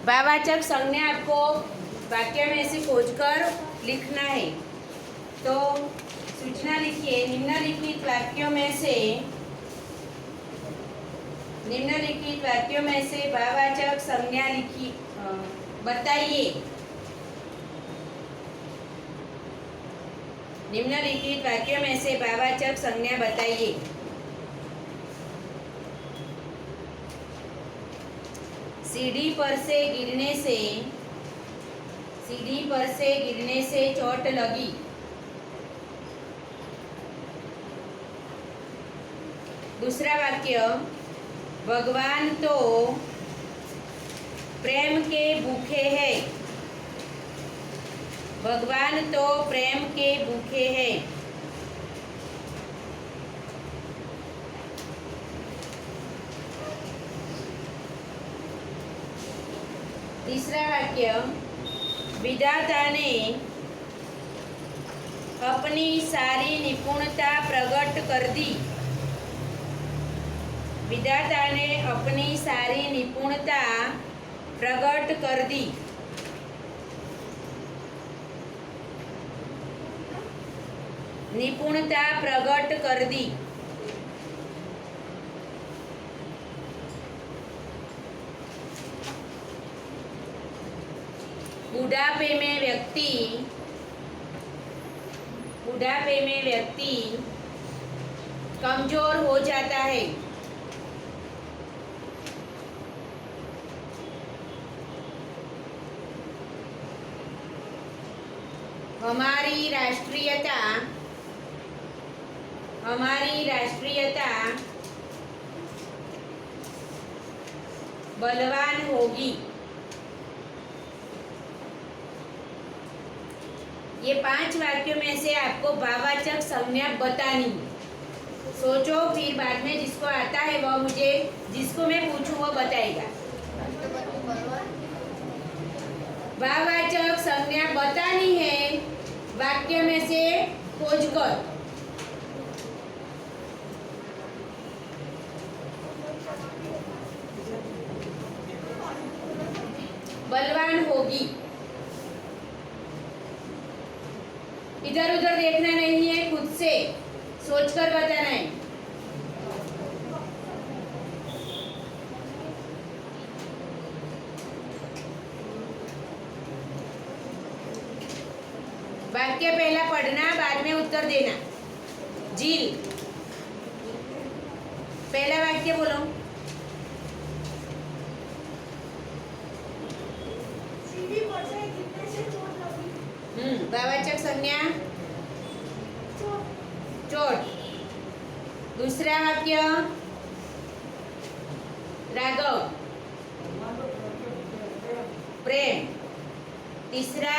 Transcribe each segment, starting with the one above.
भाववाचक संज्ञा आपको वाक्य में से खोजकर लिखना है। तो सूचना लिखिए, निम्नलिखित वाक्यों में से भाववाचक संज्ञा लिखी बताइए। निम्नलिखित वाक्यों में से भाववाचक संज्ञा बताइए। सीढ़ी पर से गिरने से चोट लगी। दूसरा वाक्य, भगवान तो प्रेम के भूखे हैं। भगवान तो प्रेम के भूखे हैं। तीसरा वाक्य, विधाता ने अपनी सारी निपुणता प्रकट कर दी। विधाता ने अपनी सारी निपुणता प्रकट कर दी। निपुणता प्रकट कर दी। बुढ़ापे में व्यक्ति कमजोर हो जाता है। हमारी राष्ट्रीयता बलवान होगी। ये 5 वाक्यों में से आपको भाववाचक संज्ञा बतानी। सोचो, फिर बाद में जिसको आता है वह मुझे, जिसको मैं पूछूं वो बताएगा। भाववाचक संज्ञा बतानी है वाक्य में से खोजकर। बलवान होगी। इधर उधर देखना नहीं है, खुद से सोचकर बताना है। वाक्य पहला पढ़ना, बाद में उत्तर देना। झील, पहला वाक्य बोलो। भाववाचक संज्ञा चोट। दूसरा वाक्य, राघव प्रेम। तीसरा,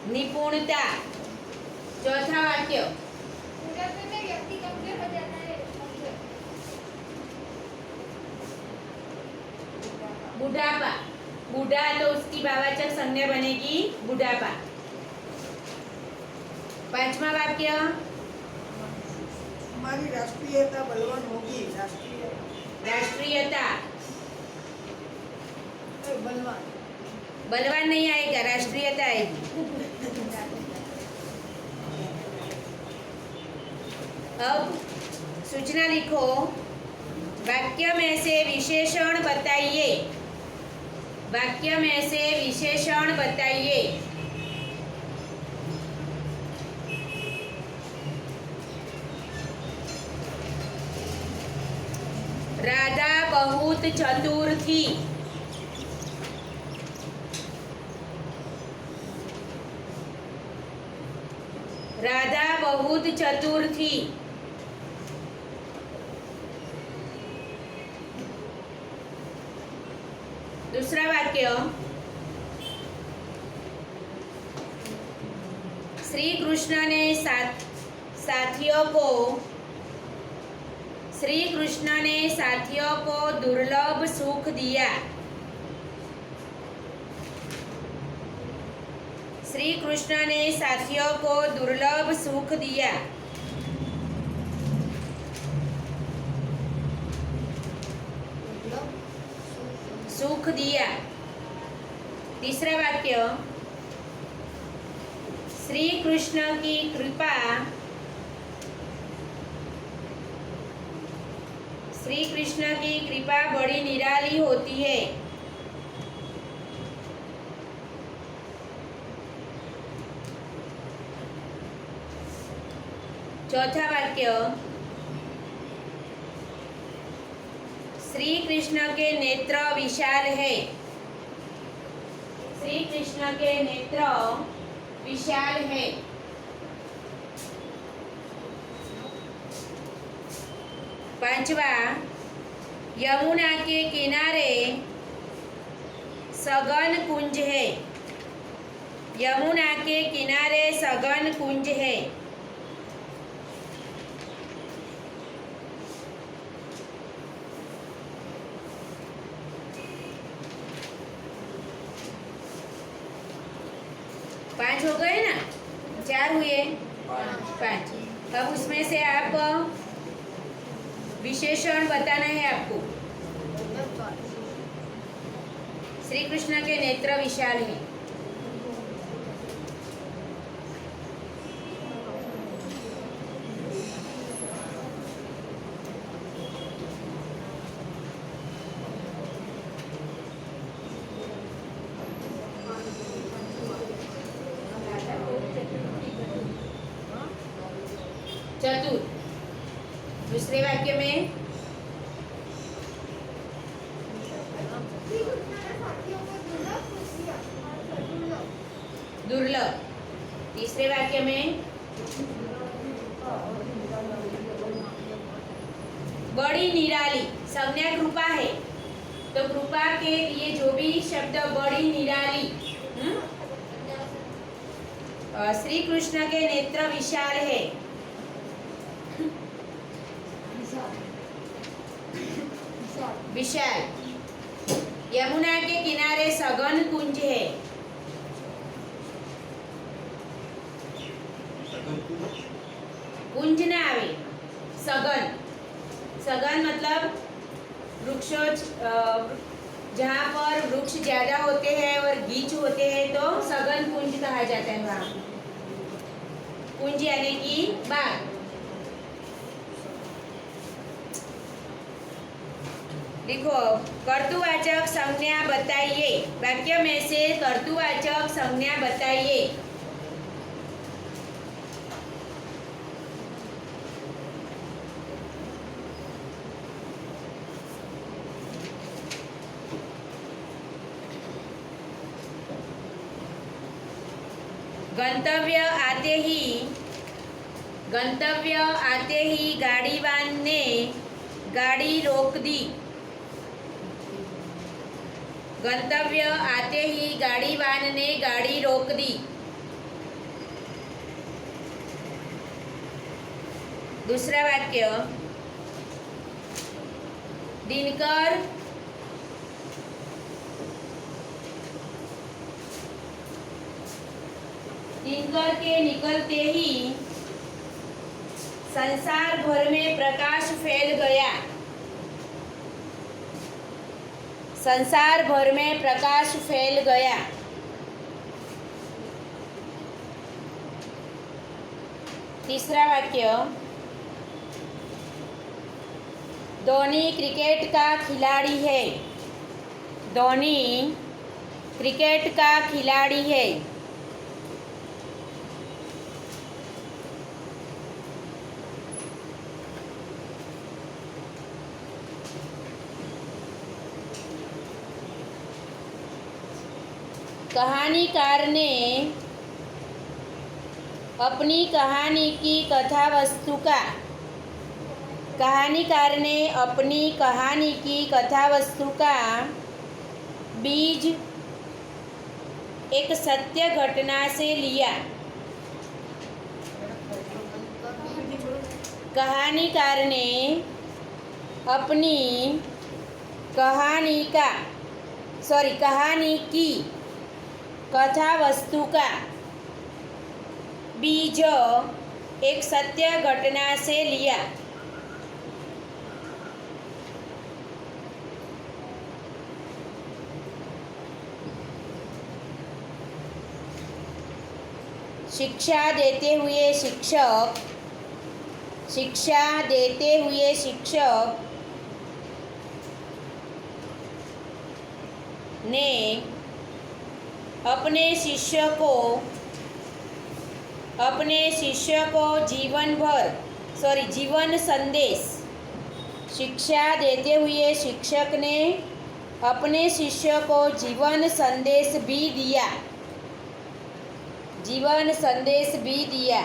निपुणता। चौथा वाक्य, बुढ़ापा। बूढ़ा तो उसकी भाववाचक संज्ञा बनेगी बुढ़ापा। पांचवा वाक्य, हमारी राष्ट्रीयता बलवान होगी। राष्ट्रीयता बलवान नहीं आएगा, राष्ट्रीयता आएगी। अब सूचना लिखो, वाक्य में से विशेषण बताइए। वाक्य में से विशेषण बताइए। राधा बहुत चतुर थी। राधा बहुत चतुर थी। दूसरा वाक्य, श्री कृष्ण ने साथियों को दुर्लभ सुख दिया। श्री श्री कृष्ण ने साथियों को दुर्लभ सुख दिया। सुख दिया। तीसरा वाक्य, श्री कृष्ण की कृपा, श्री कृष्ण की कृपा बड़ी निराली होती है। चौथा वाक्य, श्री कृष्ण के नेत्र विशाल है। श्री कृष्ण के नेत्र विशाल है। पांचवा, यमुना के किनारे सघन कुंज है। यमुना के किनारे सघन कुंज है। पांच हो गए ना, चार हुए, पांच। अब उसमें से आप विशेषण बताना है आपको। श्री कृष्ण के नेत्र विशाल हैं। चतुर, दूसरे वाक्य में दुर्लभ, तीसरे वाक्य में बड़ी निराली। संज्ञा कृपा है, तो कृपा के लिए जो भी शब्द बड़ी निराली, श्री कृष्ण के नेत्र विशाल है। विशाल, यमुना के किनारे सघन कुंज है। कुंज ना आवे, सघन। सघन मतलब वृक्षों, जहाँ पर वृक्ष ज्यादा होते हैं और गीच होते हैं तो सघन कुंज कहा जाता है। वहाँ कुंज यानी कि बाग। देखो, कर्तुवाचक संज्ञा बताइए। वाक्य में से कर्तुवाचक संज्ञा बताइए। गंतव्य आते ही गाड़ीवान ने गाड़ी रोक दी। गंतव्य आते ही गाड़ीवान ने गाड़ी रोक दी। दूसरा वाक्य, दिनकर के निकलते ही संसार भर में प्रकाश फैल गया। संसार भर में प्रकाश फैल गया। तीसरा वाक्य, धोनी क्रिकेट का खिलाड़ी है। धोनी क्रिकेट का खिलाड़ी है। कहानीकार ने अपनी कहानी की कथावस्तु का, कहानीकार ने अपनी कहानी की कथावस्तु का बीज एक सत्य घटना से लिया। कहानीकार ने अपनी कहानी की कथा वस्तु का बीज एक सत्य घटना से लिया। शिक्षा देते हुए शिक्षक ने अपने शिष्य को जीवन संदेश। शिक्षा देते हुए शिक्षक ने अपने शिष्य को जीवन संदेश भी दिया।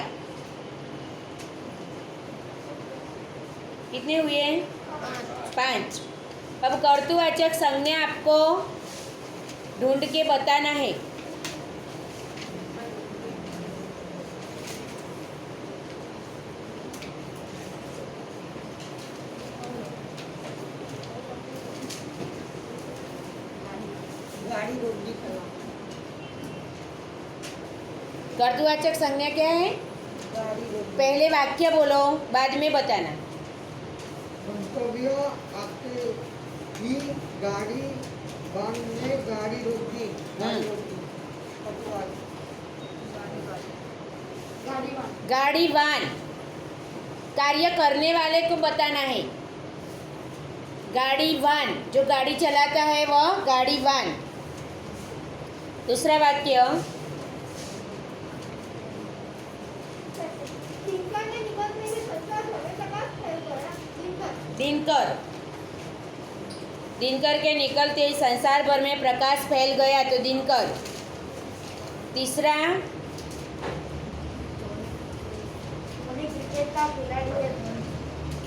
कितने हुए? 5। अब कर्तृवाचक संज्ञा आपको ढूंढ के बताना है। गाड़ी रोक दी। कर्तृवाचक संज्ञा क्या है? गाड़ी रोक। पहले वाक्य बोलो, बाद में बताना। गंतव्य आते ही गाड़ी वान ने गाड़ी रोक दी। गाड़ी वान कार्य करने वाले को बताना है। गाड़ी वान जो गाड़ी चलाता है वह गाड़ी वान। दूसरा वाक्य दिनकर के निकलते ही संसार भर में प्रकाश फैल गया तो दिनकर। तीसरा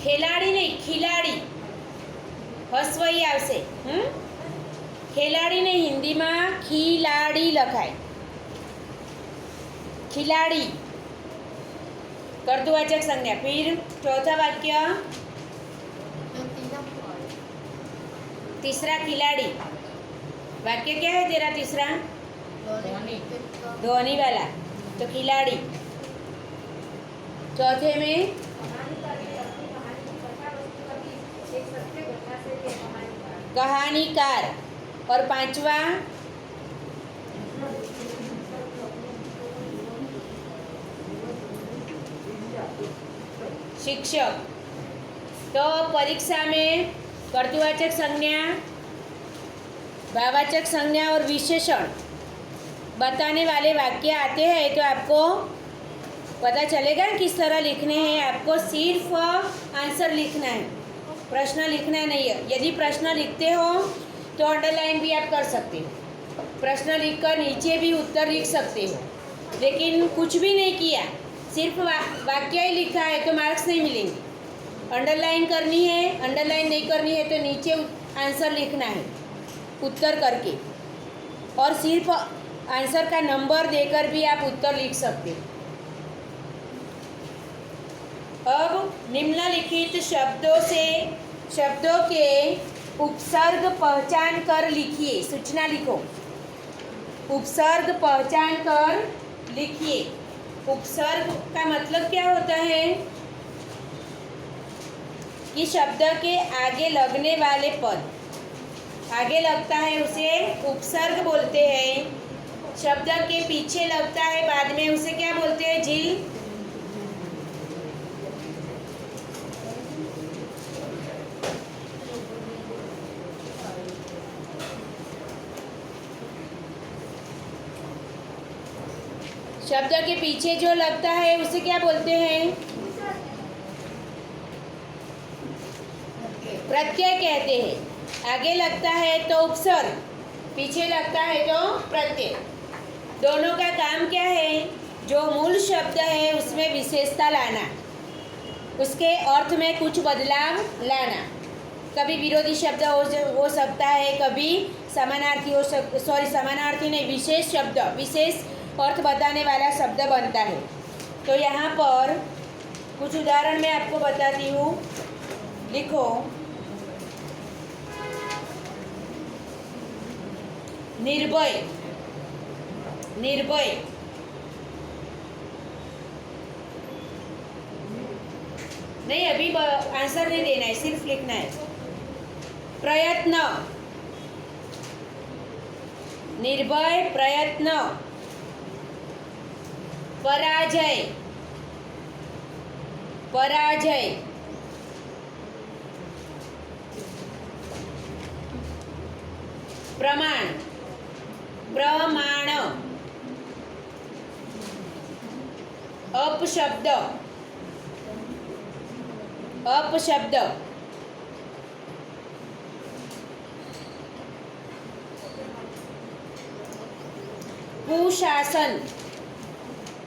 खिलाड़ी नहीं खिलाड़ी हसवई आवशे। खेलाड़ी ने हिंदी में खिलाड़ी लखाय। खिलाड़ी कर्तृवाचक संज्ञा। फिर चौथा वाक्य तीसरा खिलाड़ी। वाक्य क्या है तेरा तीसरा? ध्वनि वाला तो खिलाड़ी। चौथे में कहानीकार। और पांचवा शिक्षक। तो परीक्षा में कर्तृवाचक संज्ञा, भाववाचक संज्ञा और विशेषण बताने वाले वाक्य आते हैं तो आपको पता चलेगा किस तरह लिखने हैं। आपको सिर्फ आंसर लिखना है, प्रश्न लिखना नहीं है। यदि प्रश्न लिखते हो तो अंडरलाइन भी आप कर सकते हो। प्रश्न लिखकर नीचे भी उत्तर लिख सकते हो। लेकिन कुछ भी नहीं किया, सिर्फ वाक्य ही लिखा है तो मार्क्स नहीं मिलेंगे। अंडरलाइन करनी है, अंडरलाइन नहीं करनी है तो नीचे आंसर लिखना है उत्तर करके। और सिर्फ आंसर का नंबर देकर भी आप उत्तर लिख सकते हो। अब निम्नलिखित शब्दों के उपसर्ग पहचान कर लिखिए। सूचना लिखो, उपसर्ग पहचान कर लिखिए। उपसर्ग का मतलब क्या होता है कि शब्द के आगे लगने वाले पद आगे लगता है उसे उपसर्ग बोलते हैं। शब्द के पीछे लगता है बाद में उसे क्या बोलते हैं? जिल। शब्द के पीछे जो लगता है उसे क्या बोलते हैं? प्रत्यय कहते हैं। आगे लगता है तो उपसर्ग, पीछे लगता है तो प्रत्यय। दोनों का काम क्या है? जो मूल शब्द है उसमें विशेषता लाना, उसके अर्थ में कुछ बदलाव लाना। कभी विरोधी शब्द हो सकता है, कभी समानार्थी समानार्थी नहीं, विशेष शब्द, विशेष अर्थ बताने वाला शब्द बनता है। तो यहाँ पर कुछ उदाहरण मैं आपको बताती हूँ। लिखो, निर्भय। निर्भय नहीं, अभी आंसर नहीं देना है, सिर्फ लिखना है। प्रयत्न, निर्भय प्रयत्न। पराजय, पराजय। प्रमाण, प्रमाण। अपशब्द, अपशब्द। कुशासन,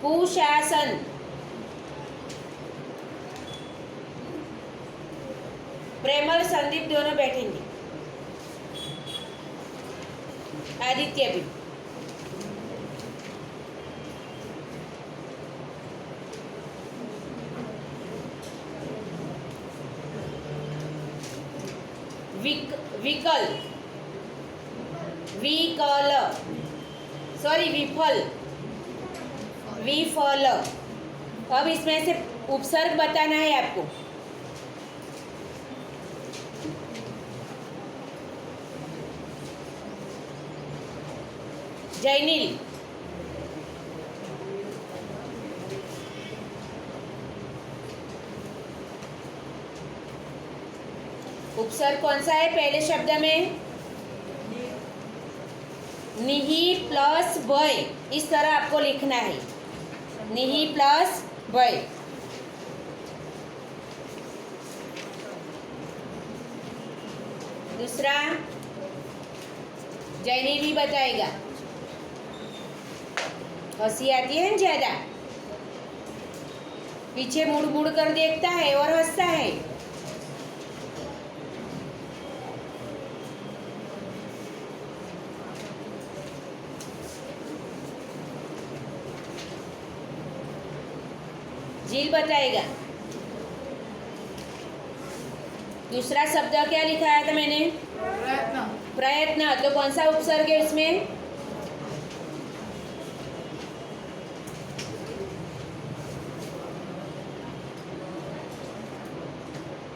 कुशासन। प्रेमल संदीप दोनों बैठेंगे, आदित्य भी। विकल, विकल, सॉरी विफल, विफल। अब इसमें से उपसर्ग बताना है आपको। जैनिल, उपसर्ग कौन सा है पहले शब्द में? निहि प्लस भय, इस तरह आपको लिखना है, निहि प्लस भय। दूसरा जैनी भी बताएगा। हंसी आती है ना ज्यादा, पीछे मुड़ मुड़ कर देखता है और हंसता है। झील बताएगा। दूसरा शब्द क्या लिखाया था मैंने? प्रयत्न। प्रयत्न, तो कौन सा उपसर्ग है उसमें?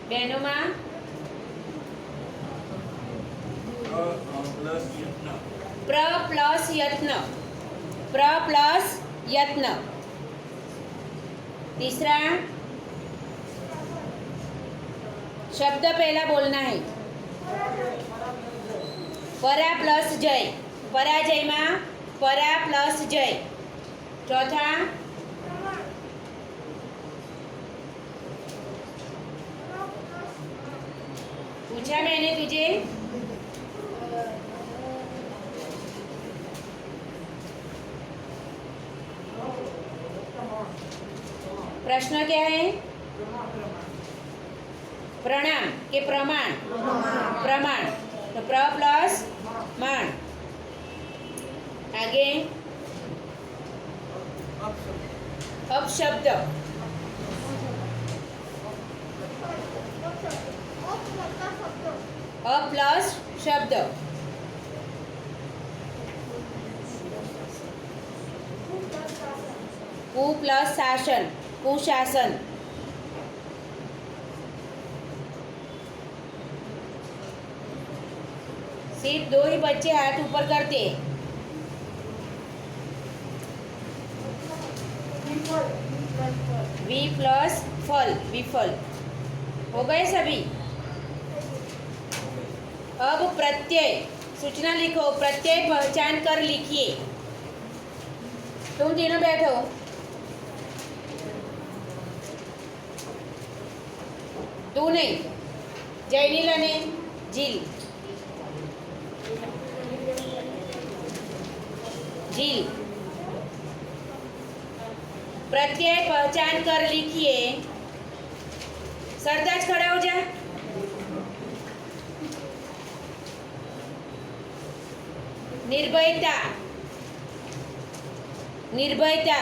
बहनों माँ, प्र प्लस यत्न, प्र प्लस यत्न। तीसरा शब्द पहला बोलना है, परा प्लस जय, पराजय में परा प्लस जय। चौथा पूछा मैंने तुझे, प्रश्न क्या है? प्रणाम के प्रमाण, प्रमाण, तो प्र प्लस मान। आगे अपशब्द, अ प्लस शब्द। कु प्लस शासन, कुशासन। सिर्फ दो ही बच्चे हाथ ऊपर करते हैं। वी प्लस फल, विफल। हो गए सभी? अब प्रत्यय सूचना लिखो, प्रत्यय पहचान कर लिखिए। तुम तीनों बैठो। तू नहीं, जैनिल ने झील, झील। प्रत्यय पहचान कर लिखिए। सरताज खड़ा हो जा। निर्भयता, निर्भयता।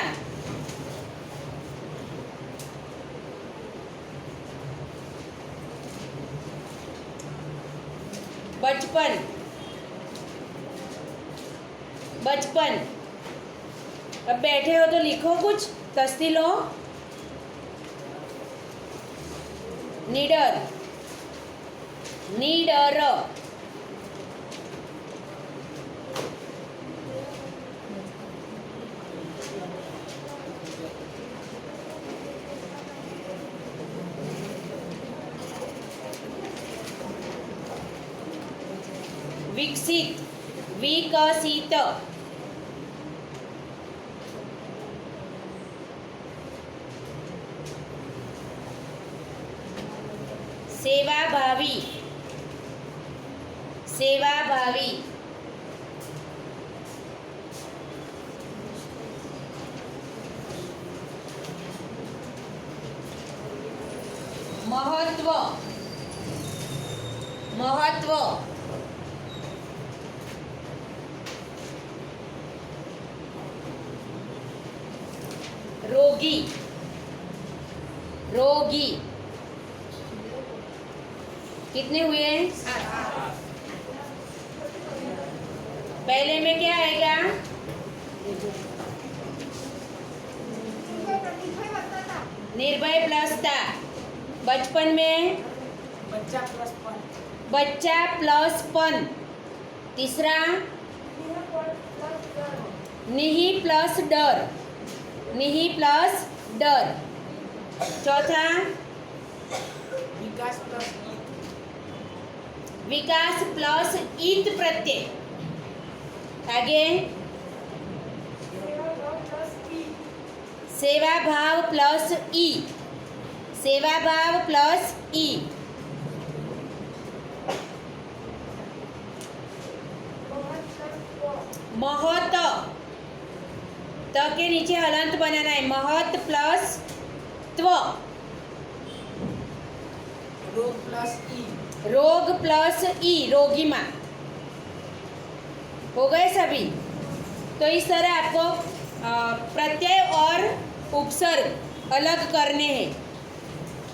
बचपन, बचपन। अब बैठे हो तो लिखो कुछ, तस्ती लो। निडर, निडर, विकसित, विकसित, सेवाभावी, सेवाभावी, महत्व, महत्व, रोगी, रोगी, कितने हुए हैं? पहले में क्या आएगा? निर्भय प्लस था। बचपन में बच्चा प्लस पन, बच्चा प्लस पन। तीसरा निहि प्लस डर, निहि प्लस डर। चौथा विकास प्लस विकास प्लस ईत प्रत्यय। आगे सेवा भाव प्लस ई, सेवा भाव प्लस ई। महत, त के नीचे हलंत बनाना है। महत प्लस त्व, रोग प्लस ई, रोग प्लस ई, रोगी माँ। हो गए सभी? तो इस तरह आपको प्रत्यय और उपसर्ग अलग करने हैं।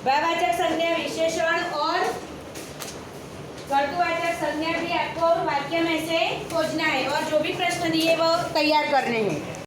भाववाचक संज्ञा, विशेषण और कर्तृवाचक संज्ञा भी आपको वाक्य में से खोजना है और जो भी प्रश्न दिए वो तैयार करने हैं।